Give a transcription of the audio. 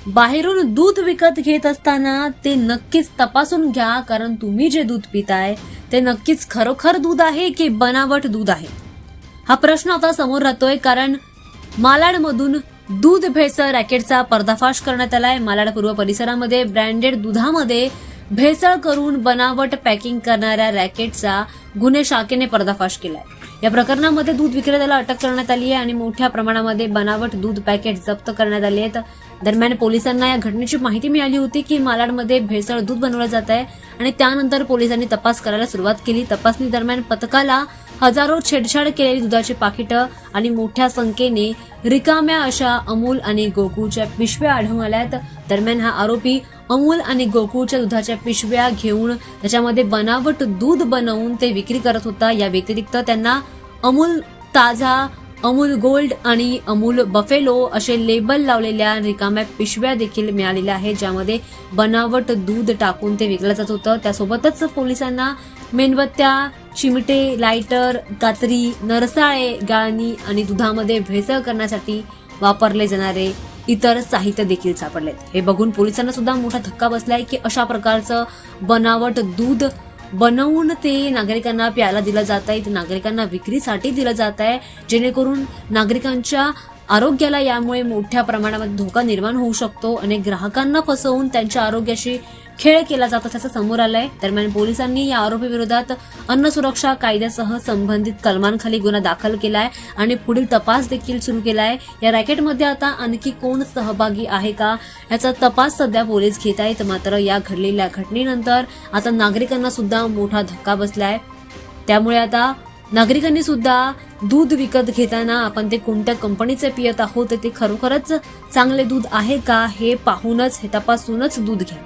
बाहेरून दूध विकत घेत असताना ते नक्कीच तपासून घ्या, कारण तुम्ही जे दूध पिताय ते नक्कीच खरोखर दूध आहे की बनावट दूध आहे, हा प्रश्न आता समोर राहतोय. कारण मालाडमधून दूध भेसळ रॅकेटचा पर्दाफाश करण्यात आलाय. मालाड पूर्व परिसरामध्ये ब्रँडेड दुधामध्ये भेसळ करून बनावट पॅकिंग करणाऱ्या रॅकेटचा गुन्हे शाखेने पर्दाफाश केलाय. या प्रकरणामध्ये दूध विक्रेत्याला अटक करण्यात आली आहे आणि मोठ्या प्रमाणामध्ये बनावट दूध पॅकेट जप्त करण्यात आले आहेत. दरम्यान पोलिसांना या घटनेची माहिती मिळाली होती की मालाडमध्ये भेसळ दूध बनवलं जात आहे आणि त्यानंतर पोलिसांनी तपास करायला सुरुवात केली. तपासणी दरम्यान पथकाला हजारो छेडछाड केलेली दुधाची पाकिटं आणि मोठ्या संख्येने रिकाम्या अशा अमूल आणि गोकुळच्या पिशव्या आढळून आल्यात. दरम्यान हा आरोपी अमूल आणि गोकुळच्या दुधाच्या पिशव्या घेऊन त्याच्यामध्ये बनावट दूध बनवून ते विक्री करत होता. या व्यतिरिक्त त्यांना अमूल ताजा, अमूल गोल्ड आणि अमूल बफेलो असे लेबल लावलेल्या रिकाम्या पिशव्या देखील मिळालेल्या आहेत, ज्यामध्ये बनावट दूध टाकून ते विकलं जात होतं. त्यासोबतच पोलिसांना मेणबत्त्या, चिमटे, लायटर, कात्री, नरसाळे, गाळणी आणि दुधामध्ये भेसळ करण्यासाठी वापरले जाणारे इतर साहित्य देखील सापडलेत. हे बघून पोलिसांना सुद्धा मोठा धक्का बसलाय की अशा प्रकारचं बनावट दूध बनवून ते नागरिकांना प्यायला दिलं जात आहे, ते नागरिकांना विक्रीसाठी दिलं जात आहे, जेणेकरून नागरिकांच्या आरोग्याला यामुळे मोठ्या प्रमाणामध्ये धोका निर्माण होऊ शकतो आणि ग्राहकांना फसवून त्यांच्या आरोग्याशी खेळ केला जात असल्याचं समोर आलंय. दरम्यान पोलिसांनी या आरोपी विरोधात अन्न सुरक्षा कायद्यासह संबंधित कलमांखाली गुन्हा दाखल केलाय आणि पुढील तपास देखील सुरू केलाय. या रॅकेटमध्ये आता आणखी कोण सहभागी आहे का याचा तपास सध्या पोलीस घेत आहेत. मात्र या घडलेल्या घटनेनंतर आता नागरिकांना सुद्धा मोठा धक्का बसलाय. त्यामुळे आता नागरिकांनी सुद्धा दूध विकत घेताना आपण ते कोणत्या कंपनीचे पियत आहोत, ते खरोखरच चांगले दूध आहे का हे पाहूनच, हे तपासूनच दूध घ्या.